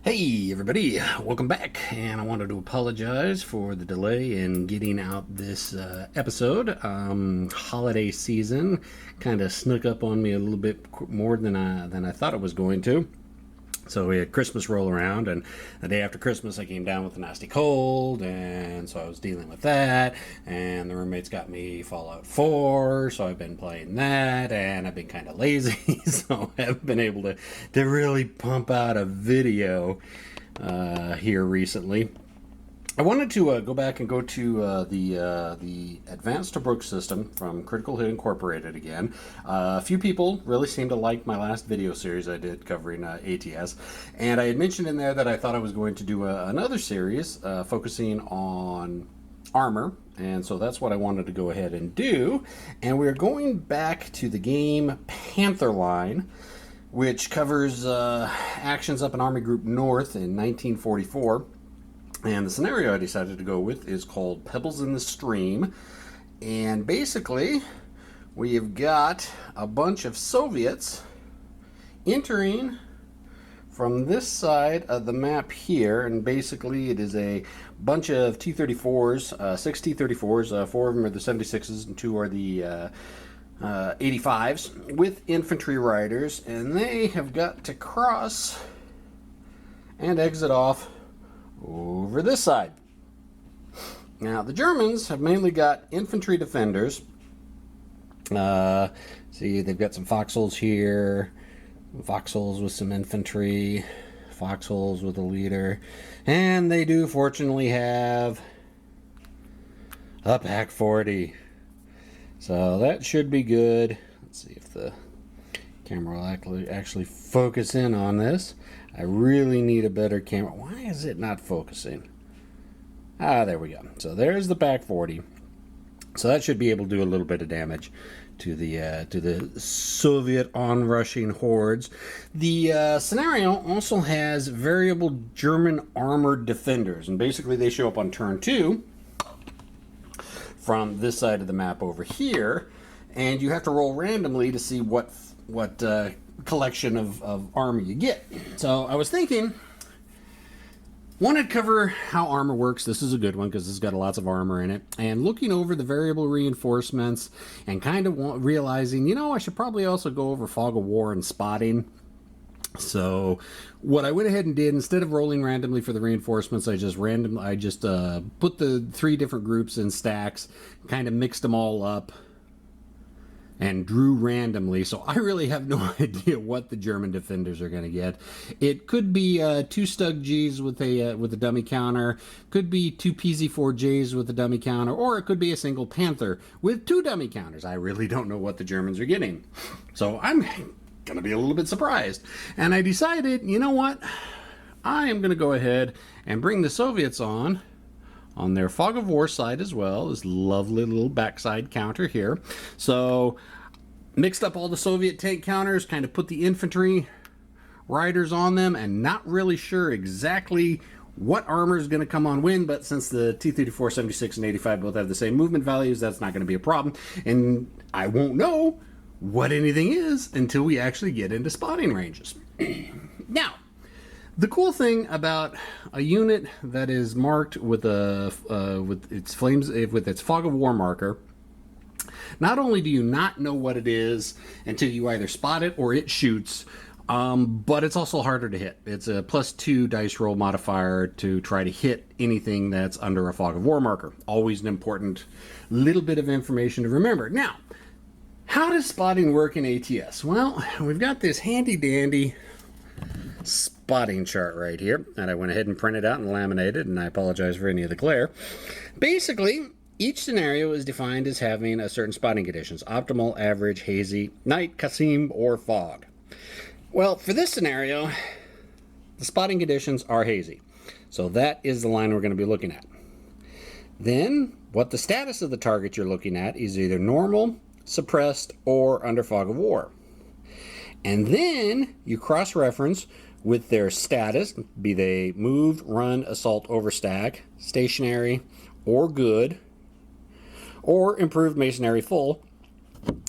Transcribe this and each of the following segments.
Hey everybody, welcome back, and I wanted to apologize for the delay in getting out this episode. Holiday season kind of snuck up on me a little bit more than I thought it was going to. So we had Christmas roll around, and the day after Christmas I came down with a nasty cold, and so I was dealing with that, and the roommates got me Fallout 4, so I've been playing that, and I've been kind of lazy, so I haven't been able to really pump out a video here recently. I wanted to go back and go to the Advanced Tobruk System from Critical Hit Incorporated again. A few people really seemed to like my last video series I did covering ATS, and I had mentioned in there that I thought I was going to do another series focusing on armor, and so that's what I wanted to go ahead and do. And we're going back to the game Panther Line, which covers actions up in Army Group North in 1944. And the scenario I decided to go with is called Pebbles in the Stream. And basically, we have got a bunch of Soviets entering from this side of the map here. And basically, it is a bunch of T-34s, 6 T-34s. 4 of them are the 76s and 2 are the 85s with infantry riders. And they have got to cross and exit off over this side. Now, the Germans have mainly got infantry defenders. See, they've got some foxholes here, foxholes with some infantry, foxholes with a leader, and they do fortunately have a Pack 40. So that should be good. Let's see if the camera will actually focus in on this. I really need a better camera. Why is it not focusing? Ah, there we go. So there's the Pack 40. So that should be able to do a little bit of damage to the Soviet onrushing hordes. The scenario also has variable German armored defenders, and basically they show up on turn 2 from this side of the map over here, and you have to roll randomly to see what collection of armor you get. So I was thinking, wanted to cover how armor works. This is a good one because it's got lots of armor in it. And looking over the variable reinforcements and kind of realizing, I should probably also go over fog of war and spotting. So what I went ahead and did, instead of rolling randomly for the reinforcements, I just put the 3 different groups in stacks, kind of mixed them all up, and drew randomly. So I really have no idea what the German defenders are going to get. It could be 2 Stug Gs with a dummy counter, could be 2 PZ4Js with a dummy counter, or it could be a single Panther with 2 dummy counters. I really don't know what the Germans are getting. So I'm going to be a little bit surprised. And I decided, you know what? I am going to go ahead and bring the Soviets on their fog of war side as well. This lovely little backside counter here. So mixed up all the Soviet tank counters, kind of put the infantry riders on them, and not really sure exactly what armor is going to come on when, but since the T-34, 76, and 85 both have the same movement values, that's not going to be a problem. And I won't know what anything is until we actually get into spotting ranges. Now, the cool thing about a unit that is marked with its fog of war marker, not only do you not know what it is until you either spot it or it shoots, but it's also harder to hit. It's a +2 dice roll modifier to try to hit anything that's under a fog of war marker. Always an important little bit of information to remember. Now, how does spotting work in ATS? Well, we've got this handy dandy spotting chart right here, and I went ahead and printed out and laminated, and I apologize for any of the glare. Basically, each scenario is defined as having a certain spotting conditions: optimal, average, hazy, night, Kasim, or fog. Well, for this scenario, the spotting conditions are hazy, so that is the line we're going to be looking at. Then, what the status of the target you're looking at is either normal, suppressed, or under fog of war. And then you cross-reference with their status, be they moved, run, assault, overstack, stationary, or good, or improved masonry full,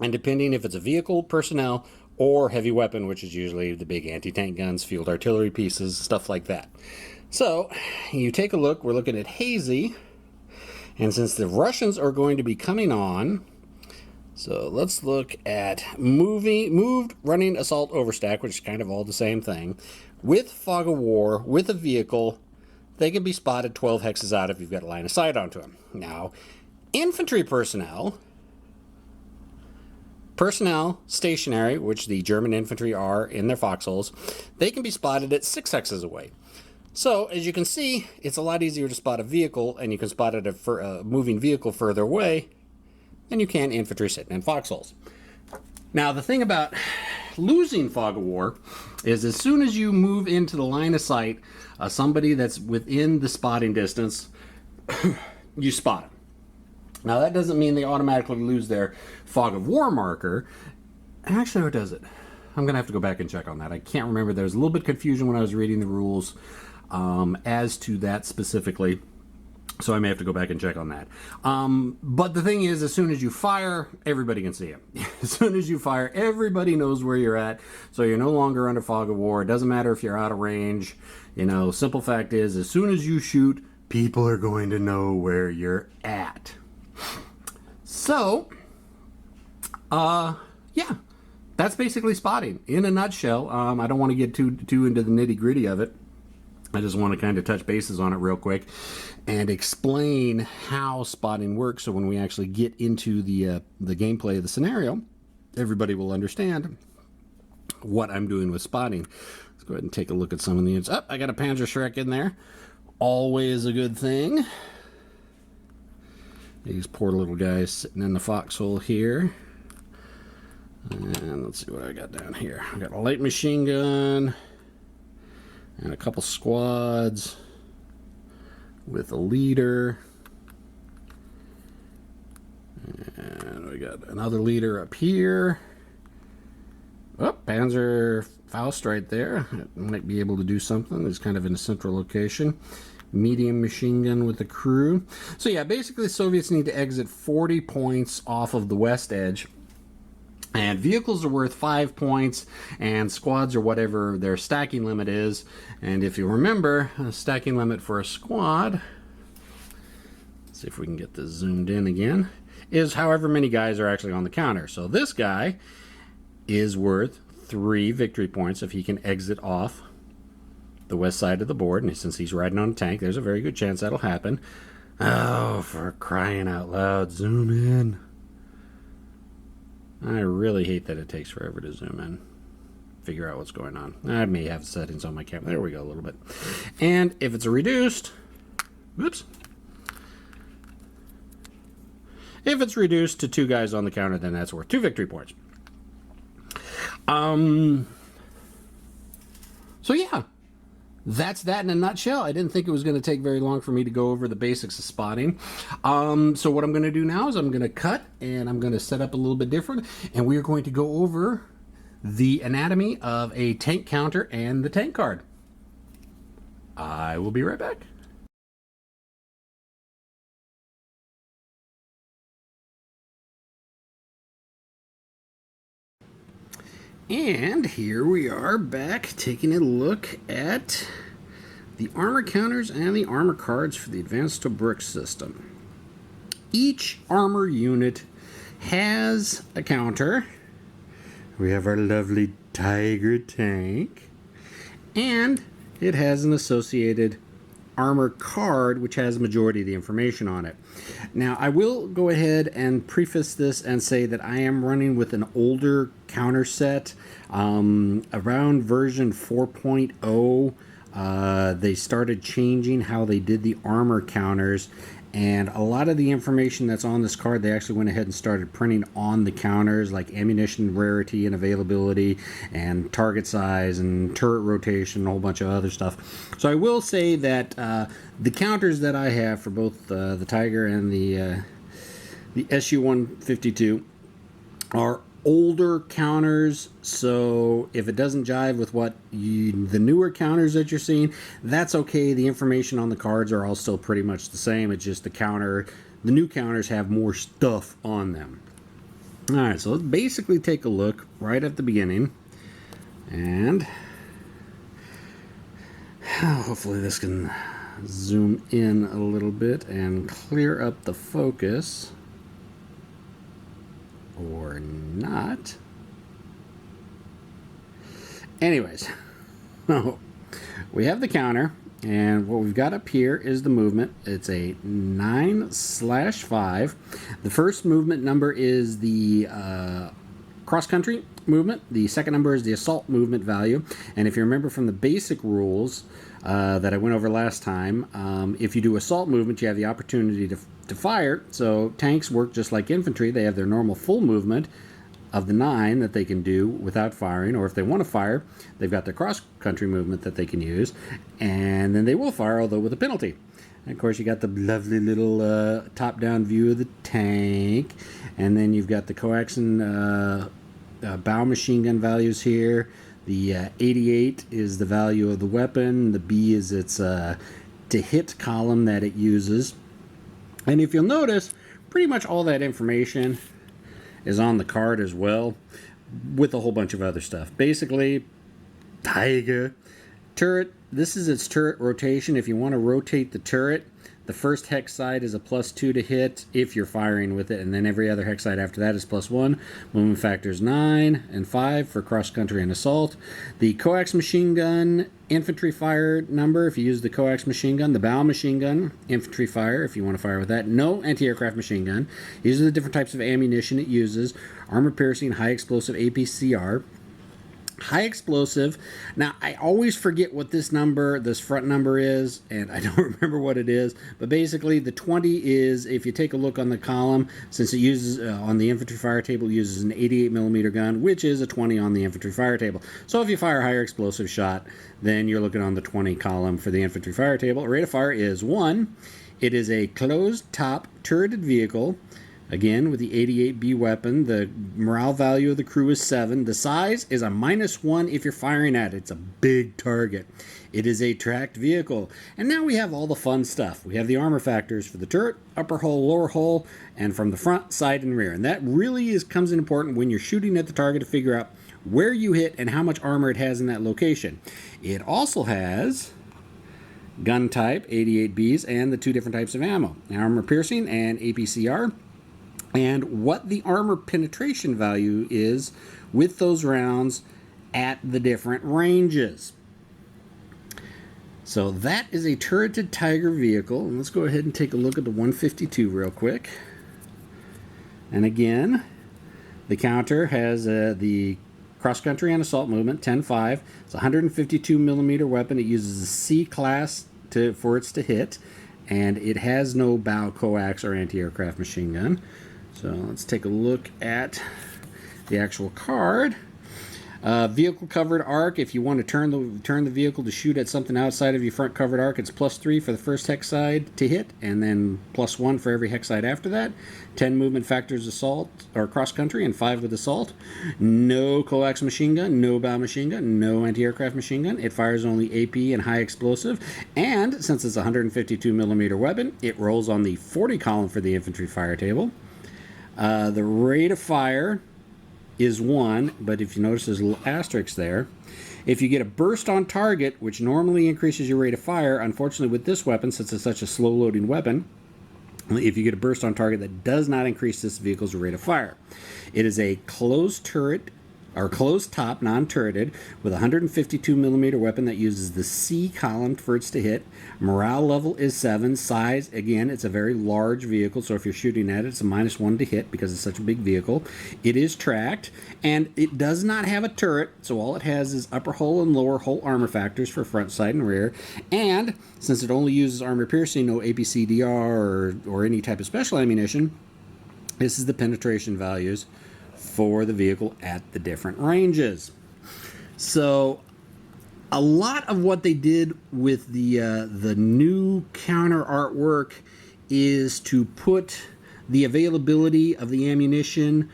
and depending if it's a vehicle, personnel, or heavy weapon, which is usually the big anti-tank guns, field artillery pieces, stuff like that. So you take a look, we're looking at hazy, and since the Russians are going to be coming on, so let's look at moved running assault overstack, which is kind of all the same thing, with fog of war, with a vehicle. They can be spotted 12 hexes out if you've got a line of sight onto them. Now, infantry personnel stationary, which the German infantry are in their foxholes, they can be spotted at 6 hexes away. So, as you can see, it's a lot easier to spot a vehicle, and you can spot it a moving vehicle further away than you can infantry sitting in foxholes. Now, the thing about losing fog of war is as soon as you move into the line of sight somebody that's within the spotting distance, you spot them. Now, that doesn't mean they automatically lose their fog of war marker. Actually, what does it? I'm going to have to go back and check on that. I can't remember. There was a little bit of confusion when I was reading the rules as to that specifically. So I may have to go back and check on that. But the thing is, as soon as you fire, everybody can see it. As soon as you fire, everybody knows where you're at. So you're no longer under fog of war. It doesn't matter if you're out of range. You know, simple fact is, as soon as you shoot, people are going to know where you're at. So, yeah, that's basically spotting in a nutshell. I don't want to get too into the nitty gritty of it. I just want to kind of touch bases on it real quick and explain how spotting works, so when we actually get into the gameplay of the scenario, everybody will understand what I'm doing with spotting. Let's go ahead and take a look at some of the units. Oh, I got a Panzerschreck in there. Always a good thing. These poor little guys sitting in the foxhole here. And let's see what I got down here. I got a light machine gun and a couple squads with a leader. And we got another leader up here. Oh, Panzer Faust right there. It might be able to do something. It's kind of in a central location. Medium machine gun with a crew. So yeah, basically the Soviets need to exit 40 points off of the west edge. And vehicles are worth 5 points, and squads are whatever their stacking limit is. And if you remember, a stacking limit for a squad, let's see if we can get this zoomed in again, is however many guys are actually on the counter. So this guy is worth 3 victory points if he can exit off the west side of the board. And since he's riding on a tank, there's a very good chance that'll happen. Oh, for crying out loud, zoom in. I really hate that it takes forever to zoom in, figure out what's going on. I may have settings on my camera. There we go, a little bit. And if it's a reduced, whoops. If it's reduced to 2 guys on the counter, then that's worth 2 victory points. So yeah, that's that in a nutshell. I didn't think it was going to take very long for me to go over the basics of spotting. So what I'm going to do now is I'm going to cut, and I'm going to set up a little bit different, and we're going to go over the anatomy of a tank counter and the tank card. I will be right back. And here we are back taking a look at the armor counters and the armor cards for the Advanced Tobruk System. Each armor unit has a counter. We have our lovely Tiger tank, and it has an associated armor card which has the majority of the information on it. Now, I will go ahead and preface this and say that I am running with an older counter set. Around version 4.0, they started changing how they did the armor counters, and a lot of the information that's on this card, they actually went ahead and started printing on the counters, like ammunition rarity and availability, and target size, and turret rotation, and a whole bunch of other stuff. So I will say that the counters that I have for both the Tiger and the SU-152 are older counters, so if it doesn't jive with what the newer counters that you're seeing, that's okay. The information on the cards are all still pretty much the same. It's just the new counters have more stuff on them. All right, so let's basically take a look right at the beginning, and hopefully this can zoom in a little bit and clear up the focus, or not. Anyways, we have the counter, and what we've got up here is the movement. It's a 9/5. The first movement number is the cross-country movement. The second number is the assault movement value. And if you remember from the basic rules that I went over last time, if you do assault movement, you have the opportunity to fire. So tanks work just like infantry. They have their normal full movement of the 9 that they can do without firing, or if they want to fire, they've got their cross-country movement that they can use, and then they will fire, although with a penalty. And of course, you got the lovely little top-down view of the tank, and then you've got the coax and bow machine gun values here. The 88 is the value of the weapon. The B is its to hit column that it uses. And if you'll notice, pretty much all that information is on the card as well, with a whole bunch of other stuff. Basically, Tiger turret. This is its turret rotation. If you want to rotate the turret, the first hex side is a +2 to hit if you're firing with it, and then every other hex side after that is +1. Movement factors 9 and 5 for cross-country and assault. The coax machine gun infantry fire number, if you use the coax machine gun. The bow machine gun infantry fire, if you want to fire with that. No anti-aircraft machine gun. These are the different types of ammunition it uses. Armor piercing, high explosive APCR. High explosive. Now, I always forget what this front number is, and I don't remember what it is, but basically the 20 is, if you take a look on the column, since it uses, on the infantry fire table, it uses an 88 millimeter gun, which is a 20 on the infantry fire table. So if you fire a higher explosive shot, then you're looking on the 20 column for the infantry fire table. Rate of fire is 1. It is a closed top turreted vehicle. Again, with the 88B weapon, the morale value of the crew is 7. The size is a -1 if you're firing at it. It's a big target. It is a tracked vehicle. And now we have all the fun stuff. We have the armor factors for the turret, upper hull, lower hull, and from the front, side, and rear. And that really comes in important when you're shooting at the target to figure out where you hit and how much armor it has in that location. It also has gun type, 88Bs, and the 2 different types of ammo, armor piercing and APCR. And what the armor penetration value is with those rounds at the different ranges. So that is a turreted Tiger vehicle. And let's go ahead and take a look at the 152 real quick. And again, the counter has the cross-country and assault movement, 10-5. It's a 152 millimeter weapon. It uses a C class for its to hit. And it has no bow coax or anti-aircraft machine gun. So let's take a look at the actual card. Vehicle covered arc. If you want to turn the vehicle to shoot at something outside of your front covered arc, it's +3 for the first hex side to hit, and then +1 for every hex side after that. 10 movement factors assault or cross country, and 5 with assault. No coax machine gun, no bow machine gun, no anti-aircraft machine gun. It fires only AP and high explosive, and since it's a 152 millimeter weapon, it rolls on the 40 column for the infantry fire table. The rate of fire is 1, but if you notice there's a little asterisk there. If you get a burst on target, which normally increases your rate of fire, unfortunately with this weapon, since it's such a slow loading weapon, if you get a burst on target, that does not increase this vehicle's rate of fire. It is a closed turret, or closed top, non-turreted, with a 152 millimeter weapon that uses the C column for its to hit. Morale level is 7. Size, again, it's a very large vehicle, so if you're shooting at it, it's a -1 to hit because it's such a big vehicle. It is tracked, and it does not have a turret, so all it has is upper hull and lower hull armor factors for front, side, and rear. And since it only uses armor piercing, no APCDR or any type of special ammunition, this is the penetration values for the vehicle at the different ranges. So a lot of what they did with the new counter artwork is to put the availability of the ammunition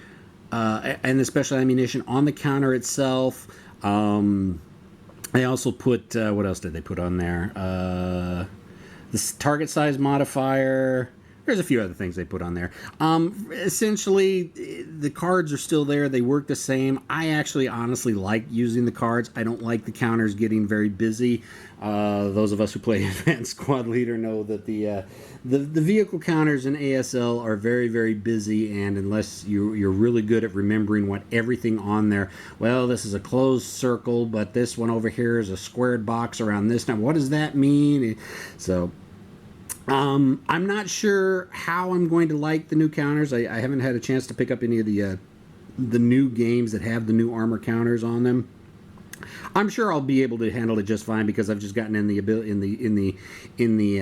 and the special ammunition on the counter itself. They also put, what else did they put on there? The target size modifier there's a few other things they put on there. Essentially, the cards are still there. They work the same. I actually honestly like using the cards. I don't like the counters getting very busy. Those of us who play Advanced Squad Leader know that the vehicle counters in ASL are very, very busy, and unless you're really good at remembering what everything on there, well, this is a closed circle, but this one over here is a squared box around this. Now, what does that mean? So, I'm not sure how I'm going to like the new counters. I haven't had a chance to pick up any of the new games that have the new armor counters on them. I'm sure I'll be able to handle it just fine because I've just gotten in the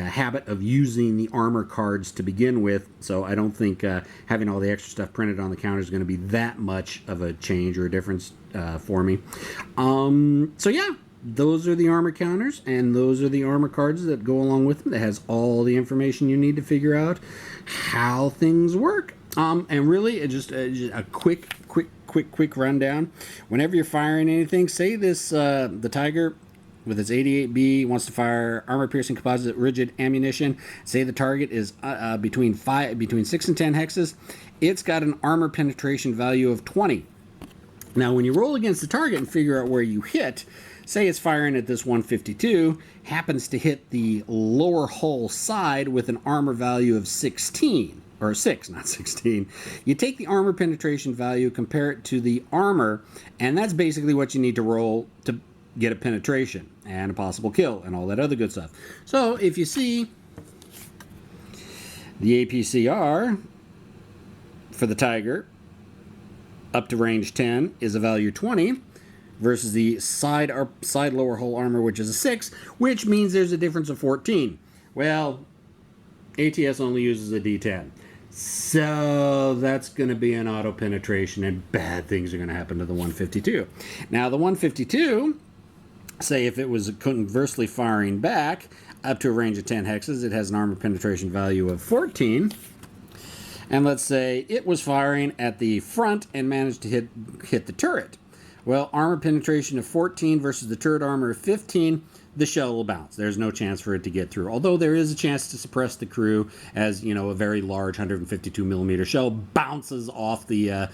habit of using the armor cards to begin with. So I don't think having all the extra stuff printed on the counter is going to be that much of a change or a difference for me. So yeah, those are the armor counters, and those are the armor cards that go along with them. That has all the information you need to figure out how things work. And really, just a quick rundown. Whenever you're firing anything, say this, the Tiger with its 88B wants to fire armor-piercing composite rigid ammunition. Say the target is between 6 and 10 hexes. It's got an armor penetration value of 20. Now, when you roll against the target and figure out where you hit, say it's firing at this 152, happens to hit the lower hull side with an armor value of 16. Or 6, not 16. You take the armor penetration value, compare it to the armor, and that's basically what you need to roll to get a penetration and a possible kill and all that other good stuff. So if you see the APCR for the Tiger up to range 10 is a value 20 versus the side lower hull armor, which is a 6, which means there's a difference of 14. Well, ATS only uses a D10. So that's going to be an auto penetration, and bad things are going to happen to the 152. Now, the 152, say if it was conversely firing back up to a range of 10 hexes, it has an armor penetration value of 14. And let's say it was firing at the front and managed to hit the turret. Well, armor penetration of 14 versus the turret armor of 15, the shell will bounce. There's no chance for it to get through. Although there is a chance to suppress the crew, as you know, a very large 152 millimeter shell bounces off the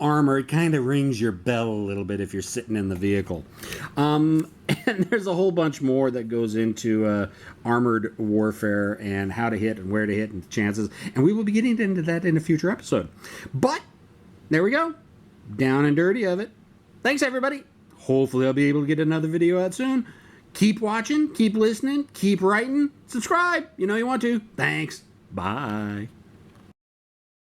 armor. It kind of rings your bell a little bit if you're sitting in the vehicle. And there's a whole bunch more that goes into armored warfare and how to hit and where to hit and chances. And we will be getting into that in a future episode. But there we go. Down and dirty of it. Thanks, everybody. Hopefully I'll be able to get another video out soon. Keep watching, keep listening, keep writing, subscribe. You know you want to. Thanks. Bye.